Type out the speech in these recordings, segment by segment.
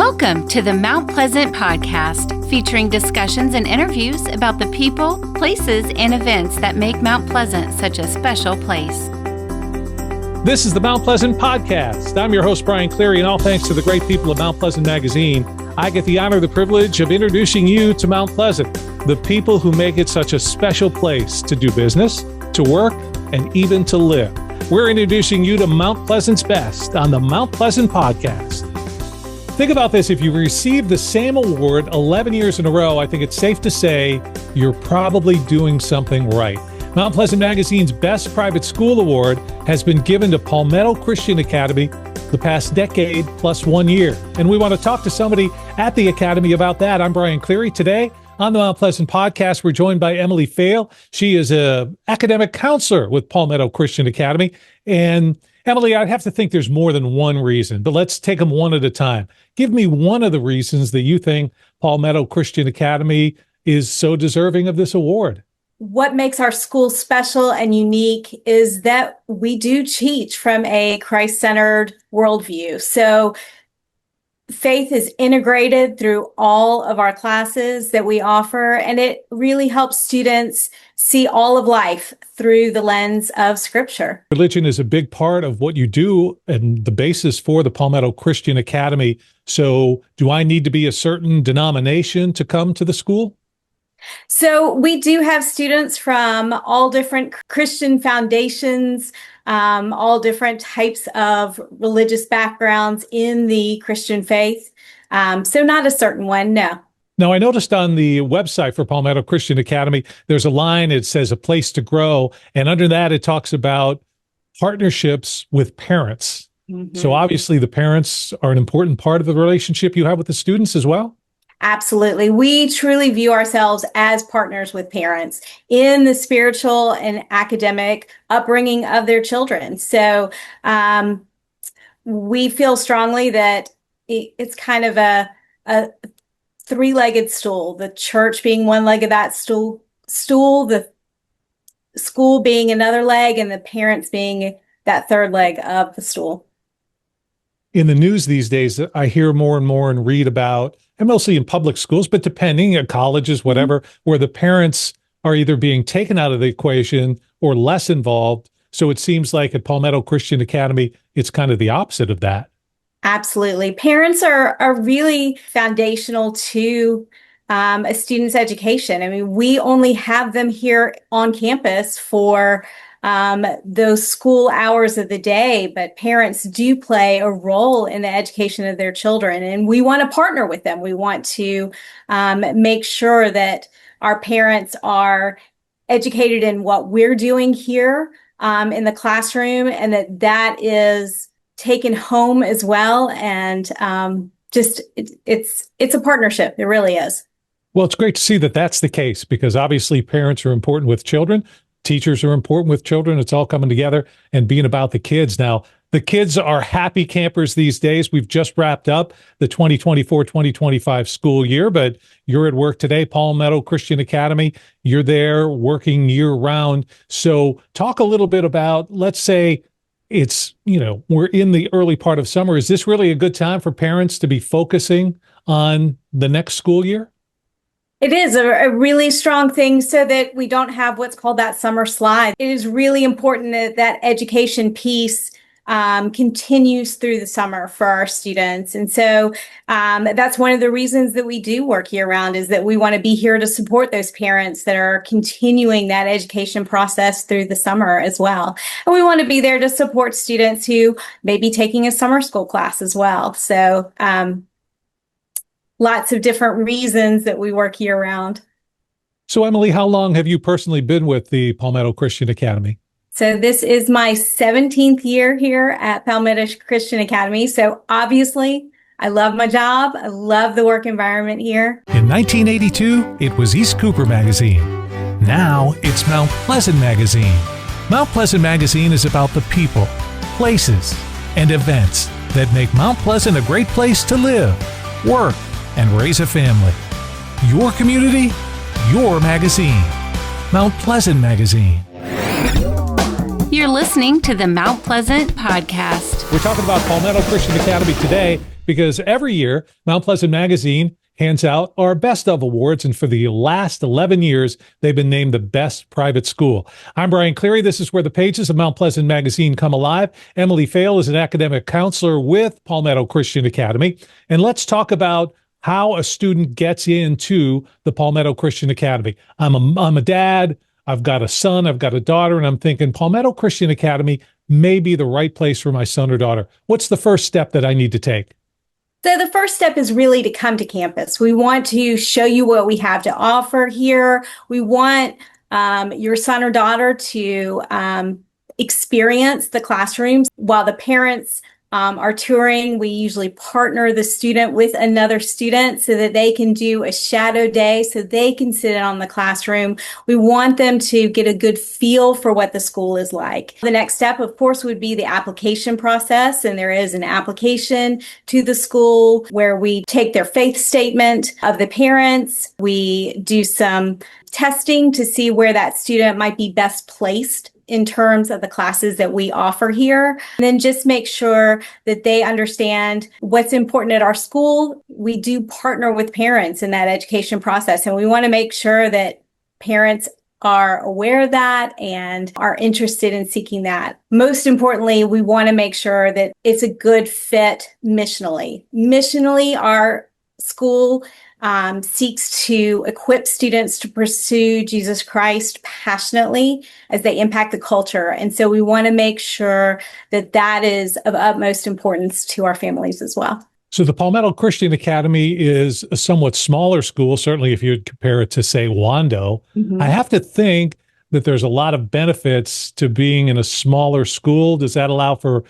Welcome to the Mount Pleasant Podcast, featuring discussions and interviews about the people, places, and events that make Mount Pleasant such a special place. This is the Mount Pleasant Podcast. I'm your host, Brian Cleary, and all thanks to the great people of Mount Pleasant Magazine, I get the honor, the privilege of introducing you to Mount Pleasant, the people who make it such a special place to do business, to work, and even to live. We're introducing you to Mount Pleasant's best on the Mount Pleasant Podcast. Think about this. If you received the same award 11 years in a row, I think it's safe to say you're probably doing something right. Mount Pleasant Magazine's Best Private School Award has been given to Palmetto Christian Academy the past decade plus 1 year. And we want to talk to somebody at the Academy about that. I'm Brian Cleary. Today on the Mount Pleasant Podcast, we're joined by Emily Faile. She is an academic counselor with Palmetto Christian Academy. And Emily, I'd have to think there's more than one reason, but let's take them one at a time. Give me one of the reasons that you think Palmetto Christian Academy is so deserving of this award. What makes our school special and unique is that we do teach from a Christ-centered worldview. So faith is integrated through all of our classes that we offer, and it really helps students see all of life through the lens of Scripture. Religion is a big part of what you do and the basis for the Palmetto Christian Academy. So do I need to be a certain denomination to come to the school? So we do have students from all different Christian foundations, all different types of religious backgrounds in the Christian faith. So not a certain one, no. Now, I noticed on the website for Palmetto Christian Academy, there's a line, it says a place to grow. And under that, it talks about partnerships with parents. Mm-hmm. So obviously the parents are an important part of the relationship you have with the students as well. Absolutely. We truly view ourselves as partners with parents in the spiritual and academic upbringing of their children. So we feel strongly that it's kind of a three-legged stool, the church being one leg of that stool, the school being another leg, and the parents being that third leg of the stool. In the news these days, I hear more and more and read about, and mostly in public schools, but depending at colleges, whatever, where the parents are either being taken out of the equation or less involved. So it seems like at Palmetto Christian Academy, it's kind of the opposite of that. Absolutely. Parents are really foundational to a student's education. I mean, we only have them here on campus for those school hours of the day, but parents do play a role in the education of their children, and we want to partner with them. We want to make sure that our parents are educated in what we're doing here in the classroom, and that is taken home as well. And it's a partnership. It really is. Well, it's great to see that that's the case, because obviously parents are important with children. Teachers are important with children. It's all coming together and being about the kids. Now, the kids are happy campers these days. We've just wrapped up the 2024-2025 school year, but you're at work today, Palmetto Christian Academy. You're there working year round. So talk a little bit about, let's say it's, we're in the early part of summer. Is this really a good time for parents to be focusing on the next school year? It is a really strong thing so that we don't have what's called that summer slide. It is really important that education piece continues through the summer for our students. And so that's one of the reasons that we do work year round, is that we want to be here to support those parents that are continuing that education process through the summer as well. And we want to be there to support students who may be taking a summer school class as well. So lots of different reasons that we work year round. So Emily, how long have you personally been with the Palmetto Christian Academy? So this is my 17th year here at Palmetto Christian Academy. So obviously, I love my job. I love the work environment here. In 1982, it was East Cooper Magazine. Now it's Mount Pleasant Magazine. Mount Pleasant Magazine is about the people, places, and events that make Mount Pleasant a great place to live, work, and raise a family. Your community, your magazine. Mount Pleasant Magazine. You're listening to the Mount Pleasant Podcast. We're talking about Palmetto Christian Academy today. because every year Mount Pleasant Magazine hands out our Best of Awards, and for the last 11 years, they've been named the best private school. I'm Brian Cleary. This is where the pages of Mount Pleasant Magazine come alive. Emily Faile is an academic counselor with Palmetto Christian Academy, and let's talk about how a student gets into the Palmetto Christian Academy. I'm a dad. I've got a son. I've got a daughter, and I'm thinking Palmetto Christian Academy may be the right place for my son or daughter. What's the first step that I need to take? So the first step is really to come to campus. We want to show you what we have to offer here. We want your son or daughter to experience the classrooms while the parents are touring. We usually partner the student with another student so that they can do a shadow day, so they can sit in on the classroom. We want them to get a good feel for what the school is like. The next step, of course, would be the application process. And there is an application to the school where we take their faith statement of the parents. We do some testing to see where that student might be best placed in terms of the classes that we offer here. And then just make sure that they understand what's important at our school. We do partner with parents in that education process, and we want to make sure that parents are aware of that and are interested in seeking that. Most importantly, we want to make sure that it's a good fit missionally. Missionally, our school seeks to equip students to pursue Jesus Christ passionately as they impact the culture. And so we want to make sure that that is of utmost importance to our families as well. So the Palmetto Christian Academy is a somewhat smaller school, certainly if you'd compare it to, say, Wando. Mm-hmm. I have to think that there's a lot of benefits to being in a smaller school. Does that allow for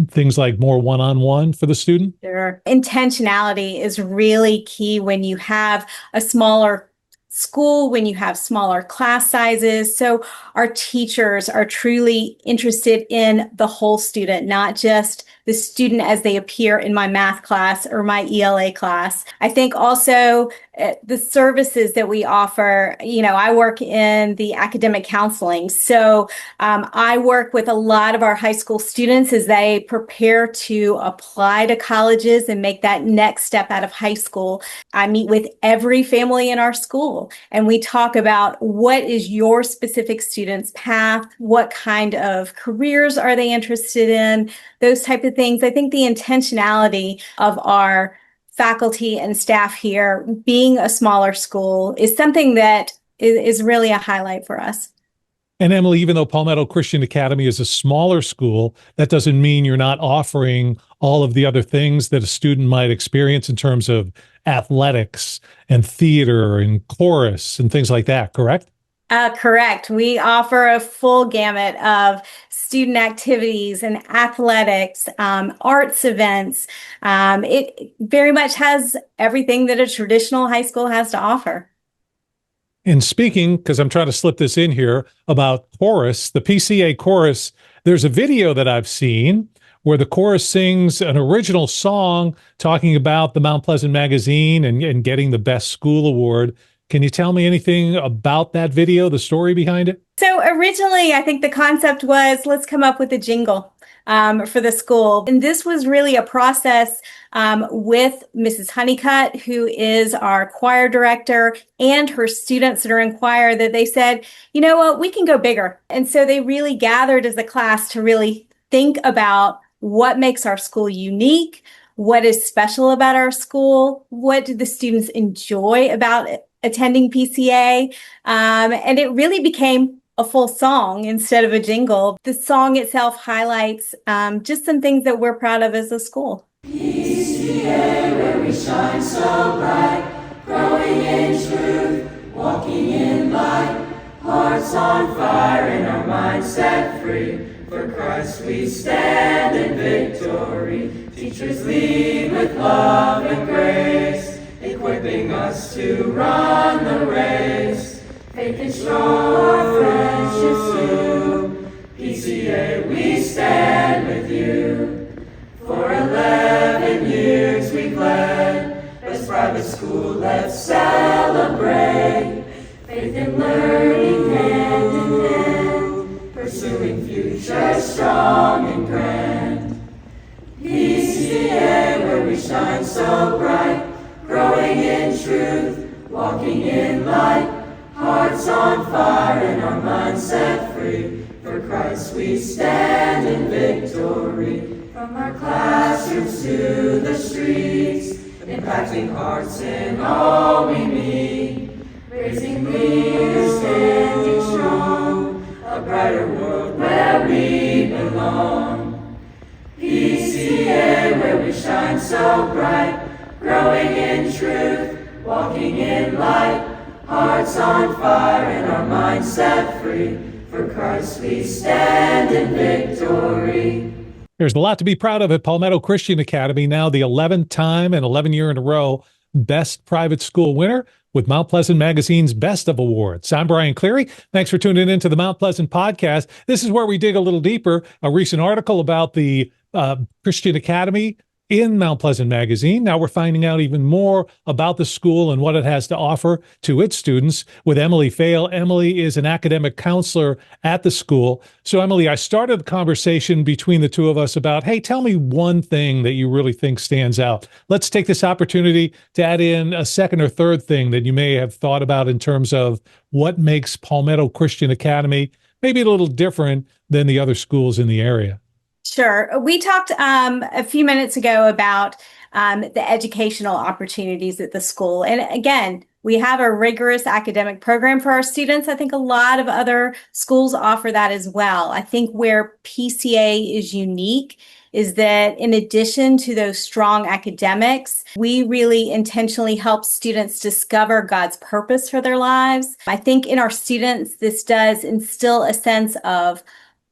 things like more one-on-one for the student? Sure. Intentionality is really key when you have a smaller school, when you have smaller class sizes. So our teachers are truly interested in the whole student, not just the student as they appear in my math class or my ELA class. I think also the services that we offer, I work in the academic counseling. So I work with a lot of our high school students as they prepare to apply to colleges and make that next step out of high school. I meet with every family in our school, and we talk about what is your specific student's path, what kind of careers are they interested in, those type of things. I think the intentionality of our faculty and staff here, being a smaller school, is something that is really a highlight for us. And Emily, even though Palmetto Christian Academy is a smaller school, that doesn't mean you're not offering all of the other things that a student might experience in terms of athletics and theater and chorus and things like that, correct? Correct. We offer a full gamut of student activities and athletics, arts events. It very much has everything that a traditional high school has to offer. And speaking, because I'm trying to slip this in here, about chorus, the PCA chorus, there's a video that I've seen where the chorus sings an original song talking about the Mount Pleasant Magazine and getting the Best School Award. Can you tell me anything about that video, the story behind it? So originally, I think the concept was, let's come up with a jingle for the school. And this was really a process with Mrs. Honeycutt, who is our choir director, and her students that are in choir, that they said, you know what, we can go bigger. And so they really gathered as a class to really think about what makes our school unique, what is special about our school, what do the students enjoy about attending PCA, and it really became a full song instead of a jingle. The song itself highlights just some things that we're proud of as a school. PCA, where we shine so bright, growing in truth, walking in light, hearts on fire and our minds set free. For Christ we stand in victory. Teachers lead with love and grace, equipping us to run the race. Faith is strong, our friendship soon. PCA, we stand with you. For 11 years we've led as private school, let's celebrate. Faith and learning hand in hand, pursuing future strong and grand. PCA, where we shine so bright, growing in truth, walking in light, hearts on fire and our minds set free. For Christ we stand in victory. From our classrooms to the streets, impacting hearts in all we meet, raising leaders standing strong, a brighter world where we belong. PCA where we shine so bright, growing in truth, walking in light, hearts on fire and our minds set free. For Christ we stand in victory. There's a lot to be proud of at Palmetto Christian Academy, now the 11th time and 11 year in a row Best Private School winner with Mount Pleasant Magazine's Best of Awards. I'm Brian Cleary. Thanks for tuning in to the Mount Pleasant Podcast. This is where we dig a little deeper. A recent article about the Christian Academy in Mount Pleasant Magazine. Now we're finding out even more about the school and what it has to offer to its students with Emily Faile. Emily is an academic counselor at the school. So Emily, I started the conversation between the two of us about, hey, tell me one thing that you really think stands out. Let's take this opportunity to add in a second or third thing that you may have thought about in terms of what makes Palmetto Christian Academy maybe a little different than the other schools in the area. Sure. We talked a few minutes ago about the educational opportunities at the school. And again, we have a rigorous academic program for our students. I think a lot of other schools offer that as well. I think where PCA is unique is that in addition to those strong academics, we really intentionally help students discover God's purpose for their lives. I think in our students, this does instill a sense of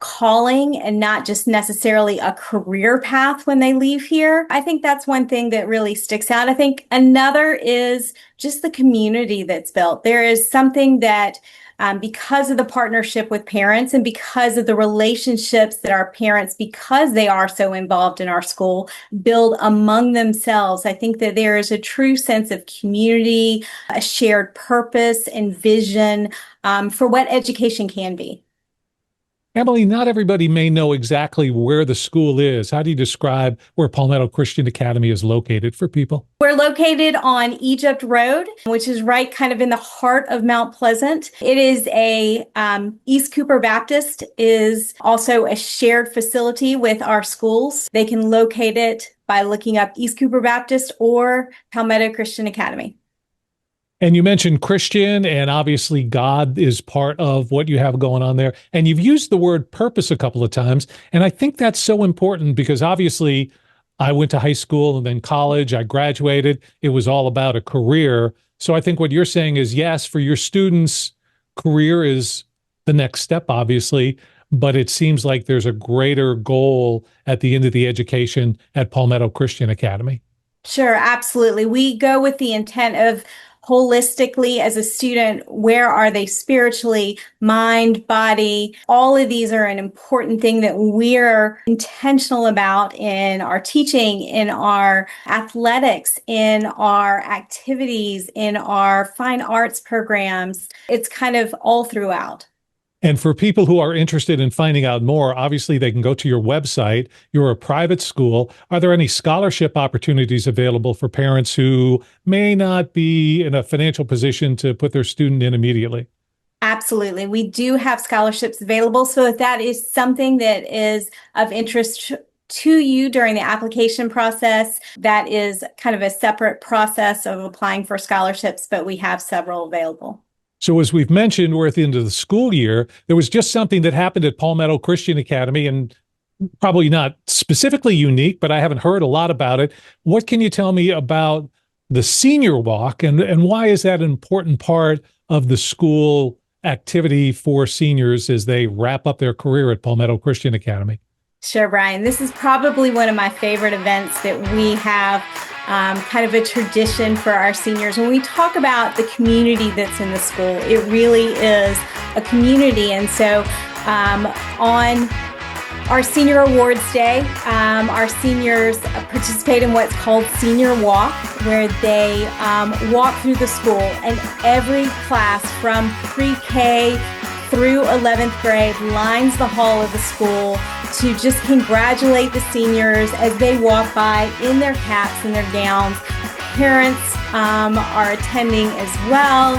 calling and not just necessarily a career path when they leave here. I think that's one thing that really sticks out. I think another is just the community that's built. There is something that because of the partnership with parents and because of the relationships that our parents, because they are so involved in our school, build among themselves. I think that there is a true sense of community, a shared purpose and vision for what education can be. Emily, not everybody may know exactly where the school is. How do you describe where Palmetto Christian Academy is located for people? We're located on Egypt Road, which is right kind of in the heart of Mount Pleasant. It is East Cooper Baptist is also a shared facility with our schools. They can locate it by looking up East Cooper Baptist or Palmetto Christian Academy. And you mentioned Christian, and obviously God is part of what you have going on there. And you've used the word purpose a couple of times. And I think that's so important because obviously I went to high school and then college. I graduated. It was all about a career. So I think what you're saying is, yes, for your students, career is the next step, obviously. But it seems like there's a greater goal at the end of the education at Palmetto Christian Academy. Sure, absolutely. We go with the intent of holistically as a student, where are they spiritually, mind, body? All of these are an important thing that we're intentional about in our teaching, in our athletics, in our activities, in our fine arts programs. It's kind of all throughout. And for people who are interested in finding out more, obviously they can go to your website. You're a private school. Are there any scholarship opportunities available for parents who may not be in a financial position to put their student in immediately? Absolutely. We do have scholarships available. So if that is something that is of interest to you during the application process, that is kind of a separate process of applying for scholarships, but we have several available. So as we've mentioned, we're at the end of the school year. There was just something that happened at Palmetto Christian Academy, and probably not specifically unique, but I haven't heard a lot about it. What can you tell me about the senior walk, and why is that an important part of the school activity for seniors as they wrap up their career at Palmetto Christian Academy? Sure, Brian. This is probably one of my favorite events that we have, kind of a tradition for our seniors. When we talk about the community that's in the school, it really is a community. And so on our Senior Awards Day, our seniors participate in what's called Senior Walk, where they walk through the school, and every class from pre-K through 11th grade lines the hall of the school to just congratulate the seniors as they walk by in their caps and their gowns. Parents are attending as well.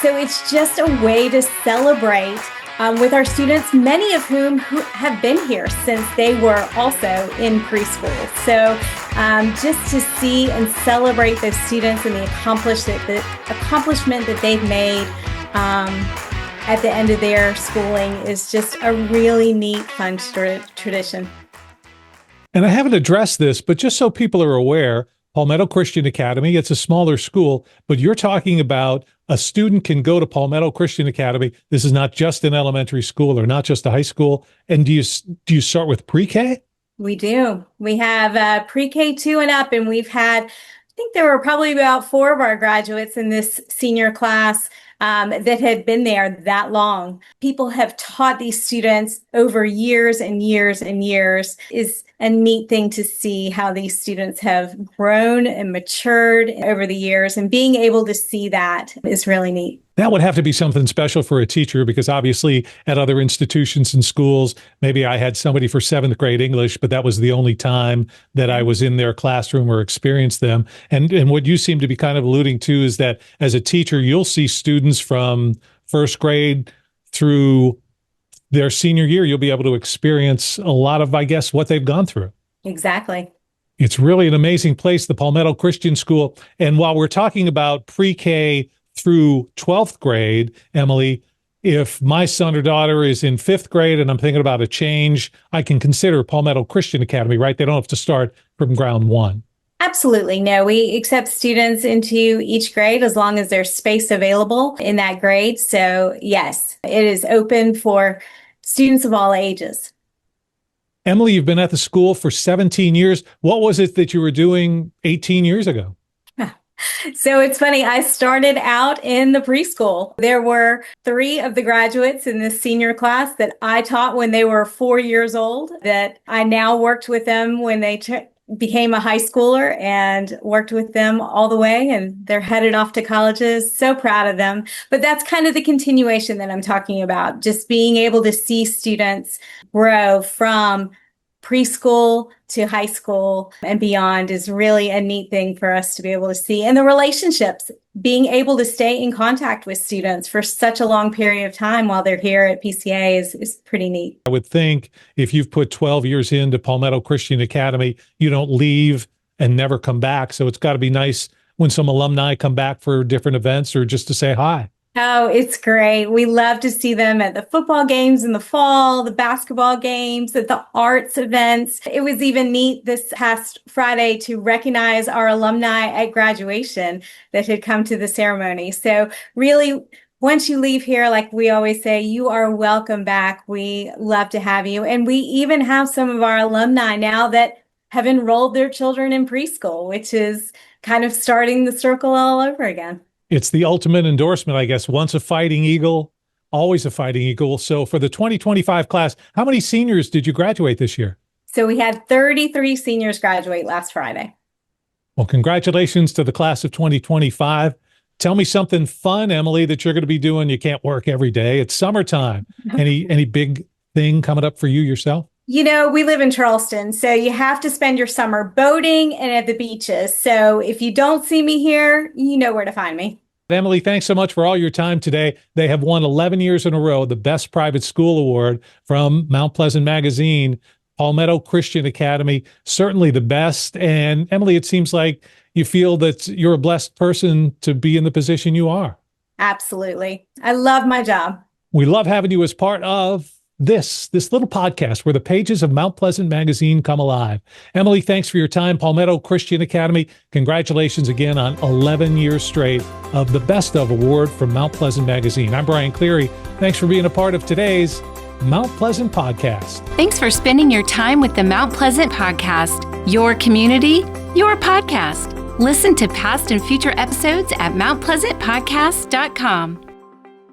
So it's just a way to celebrate with our students, many of whom have been here since they were also in preschool. So just to see and celebrate those students and the accomplishment that they've made at the end of their schooling is just a really neat, fun tradition. And I haven't addressed this, but just so people are aware, Palmetto Christian Academy, it's a smaller school, but you're talking about a student can go to Palmetto Christian Academy. This is not just an elementary school or not just a high school. And do you start with pre-K? We do. We have pre-K 2 and up, and we've had, I think there were probably about 4 of our graduates in this senior class that had been there that long. People have taught these students over years and years and years. Is a neat thing to see how these students have grown and matured over the years, and being able to see that is really neat. That would have to be something special for a teacher, because obviously at other institutions and schools, maybe I had somebody for 7th grade English, but that was the only time that I was in their classroom or experienced them. And what you seem to be kind of alluding to is that as a teacher, you'll see students from 1st grade through their senior year. You'll be able to experience a lot of, I guess, what they've gone through. Exactly. It's really an amazing place, the Palmetto Christian School. And while we're talking about pre-K through 12th grade, Emily, if my son or daughter is in 5th grade and I'm thinking about a change, I can consider Palmetto Christian Academy, right? They don't have to start from ground one. Absolutely. No, we accept students into each grade as long as there's space available in that grade. So yes, it is open for students of all ages. Emily, you've been at the school for 17 years. What was it that you were doing 18 years ago? So it's funny, I started out in the preschool. There were 3 of the graduates in this senior class that I taught when they were 4 years old, that I now worked with them when they became a high schooler, and worked with them all the way, and they're headed off to colleges. So proud of them. But that's kind of the continuation that I'm talking about. Just being able to see students grow from preschool to high school and beyond is really a neat thing for us to be able to see. And the relationships, being able to stay in contact with students for such a long period of time while they're here at PCA is pretty neat. I would think if you've put 12 years into Palmetto Christian Academy, you don't leave and never come back. So it's got to be nice when some alumni come back for different events or just to say hi. Oh, it's great. We love to see them at the football games in the fall, the basketball games, at the arts events. It was even neat this past Friday to recognize our alumni at graduation that had come to the ceremony. So really, once you leave here, like we always say, you are welcome back. We love to have you. And we even have some of our alumni now that have enrolled their children in preschool, which is kind of starting the circle all over again. It's the ultimate endorsement, I guess. Once a Fighting Eagle, always a Fighting Eagle. So for the 2025 class, how many seniors did you graduate this year? So we had 33 seniors graduate last Friday. Well, congratulations to the class of 2025. Tell me something fun, Emily, that you're going to be doing. You can't work every day. It's summertime. Any big thing coming up for you yourself? You know, we live in Charleston, so you have to spend your summer boating and at the beaches. So if you don't see me here, you know where to find me. Emily, thanks so much for all your time today. They have won 11 years in a row the Best Private School Award from Mount Pleasant Magazine. Palmetto Christian Academy, certainly the best. And Emily, it seems like you feel that you're a blessed person to be in the position you are. Absolutely. I love my job. We love having you as part of this little podcast where the pages of Mount Pleasant Magazine come alive. Emily, thanks for your time. Palmetto Christian Academy, congratulations again on 11 years straight of the Best of Award from Mount Pleasant Magazine. I'm Brian Cleary. Thanks for being a part of today's Mount Pleasant Podcast. Thanks for spending your time with the Mount Pleasant Podcast, your community, your podcast. Listen to past and future episodes at mountpleasantpodcast.com.